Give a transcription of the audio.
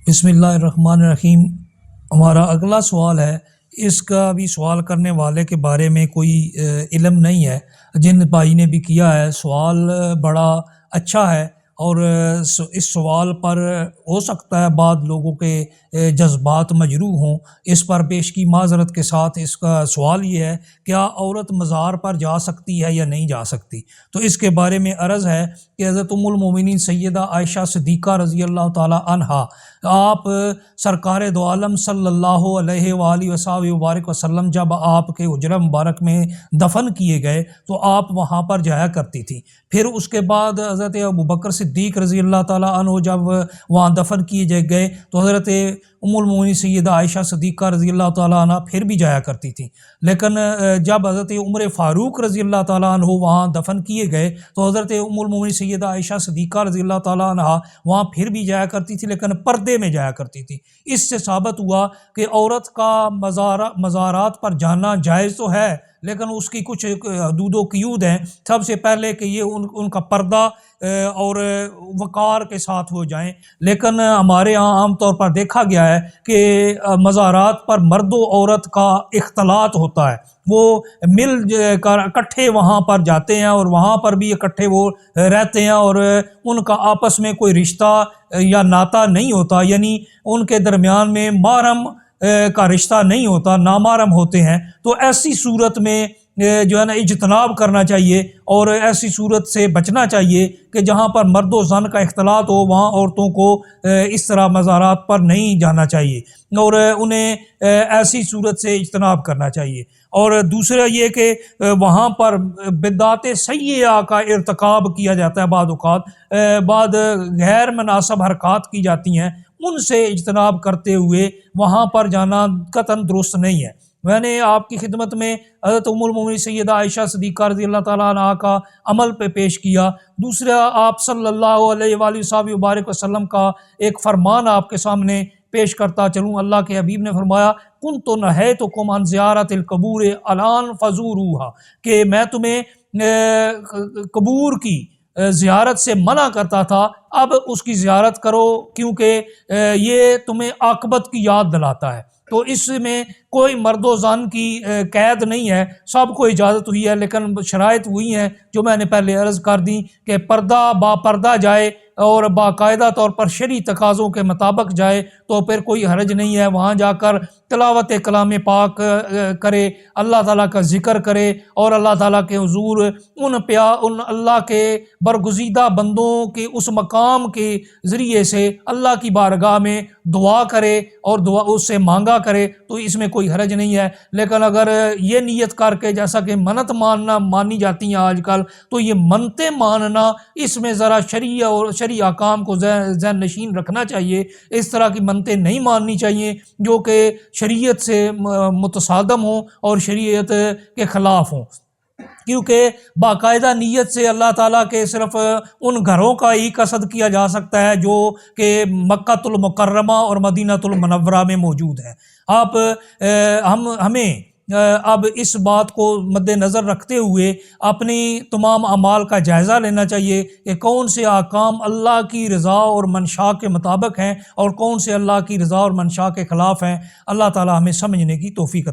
بسم اللہ الرحمن الرحیم۔ ہمارا اگلا سوال ہے، اس کا بھی سوال کرنے والے کے بارے میں کوئی علم نہیں ہے۔ جن بھائی نے بھی کیا ہے سوال بڑا اچھا ہے، اور اس سوال پر ہو سکتا ہے بعض لوگوں کے جذبات مجروح ہوں۔ اس پر پیشگی معذرت کے ساتھ اس کا سوال یہ ہے، کیا عورت مزار پر جا سکتی ہے یا نہیں جا سکتی؟ تو اس کے بارے میں عرض ہے کہ حضرت ام المومنین سیدہ عائشہ صدیقہ رضی اللہ تعالی عنہا، آپ سرکار دو عالم صلی اللہ علیہ وآلہ وبارک وسلم جب آپ کے حجرہ مبارک میں دفن کیے گئے تو آپ وہاں پر جایا کرتی تھی۔ پھر اس کے بعد حضرت ابوبکر صدیق رضی اللہ تعالیٰ عنہ جب وہاں دفن کیے گئے تو حضرت ام المومنین سیدہ عائشہ صدیقہ رضی اللہ تعالیٰ عنہ پھر بھی جایا کرتی تھی۔ لیکن جب حضرت عمر فاروق رضی اللہ تعالیٰ عنہ وہاں دفن کیے گئے تو حضرت ام المومنین سیدہ عائشہ صدیقہ رضی اللہ تعالیٰ عنہ وہاں پھر بھی جایا کرتی تھی، لیکن پردے میں جایا کرتی تھی۔ اس سے ثابت ہوا کہ عورت کا مزارات پر جانا جائز تو ہے، لیکن اس کی کچھ حدود و قیود ہیں۔ سب سے پہلے کہ یہ ان کا پردہ اور وقار کے ساتھ ہو جائیں۔ لیکن ہمارے ہاں عام طور پر دیکھا گیا ہے کہ مزارات پر مرد و عورت کا اختلاط ہوتا ہے، وہ مل کر اکٹھے وہاں پر جاتے ہیں اور وہاں پر بھی اکٹھے وہ رہتے ہیں، اور ان کا آپس میں کوئی رشتہ یا ناتا نہیں ہوتا، یعنی ان کے درمیان میں محرم کا رشتہ نہیں ہوتا، نامحرم ہوتے ہیں۔ تو ایسی صورت میں جو ہے نا اجتناب کرنا چاہیے، اور ایسی صورت سے بچنا چاہیے کہ جہاں پر مرد و زن کا اختلاط ہو وہاں عورتوں کو اس طرح مزارات پر نہیں جانا چاہیے، اور انہیں ایسی صورت سے اجتناب کرنا چاہیے۔ اور دوسرا یہ کہ وہاں پر بدعات سیئہ کا ارتکاب کیا جاتا ہے، بعض اوقات بعض غیر مناسب حرکات کی جاتی ہیں، ان سے اجتناب کرتے ہوئے وہاں پر جانا قطعاً درست نہیں ہے۔ میں نے آپ کی خدمت میں حضرت ام المومنین سیدہ عائشہ صدیقہ رضی اللہ تعالیٰ عنہ کا عمل پہ پیش کیا۔ دوسرا، آپ صلی اللہ علیہ وآلہ وبارک وسلم کا ایک فرمان آپ کے سامنے پیش کرتا چلوں۔ اللہ کے حبیب نے فرمایا، کنت نہیتکم عن زیارت القبور الان فزوروہا، کہ میں تمہیں قبور کی زیارت سے منع کرتا تھا، اب اس کی زیارت کرو، کیونکہ یہ تمہیں عاقبت کی یاد دلاتا ہے۔ تو اس میں کوئی مرد و زن کی قید نہیں ہے، سب کو اجازت ہوئی ہے، لیکن شرائط ہوئی ہیں جو میں نے پہلے عرض کر دی کہ پردہ با پردہ جائے اور باقاعدہ طور پر شرعی تقاضوں کے مطابق جائے تو پھر کوئی حرج نہیں ہے۔ وہاں جا کر تلاوت کلام پاک کرے، اللہ تعالیٰ کا ذکر کرے، اور اللہ تعالیٰ کے حضور ان اللہ کے برگزیدہ بندوں کے اس مقام کے ذریعے سے اللہ کی بارگاہ میں دعا کرے اور دعا اس سے مانگا کرے، تو اس میں کوئی حرج نہیں ہے۔ لیکن اگر یہ نیت کر کے، جیسا کہ منت مانی جاتی ہیں آج کل، تو یہ منتیں ماننا، اس میں ذرا شرعی اور شرعی احکام کو ذہن نشین رکھنا چاہیے۔ اس طرح کی منتیں نہیں ماننی چاہیے جو کہ شریعت سے متصادم ہوں اور شریعت کے خلاف ہوں، کیونکہ باقاعدہ نیت سے اللہ تعالیٰ کے صرف ان گھروں کا ہی قصد کیا جا سکتا ہے جو کہ مکہ المکرمہ اور مدینہ المنورہ میں موجود ہیں۔ ہمیں اب اس بات کو مد نظر رکھتے ہوئے اپنی تمام اعمال کا جائزہ لینا چاہیے کہ کون سے احکام اللہ کی رضا اور منشاء کے مطابق ہیں اور کون سے اللہ کی رضا اور منشاء کے خلاف ہیں۔ اللہ تعالیٰ ہمیں سمجھنے کی توفیق عطا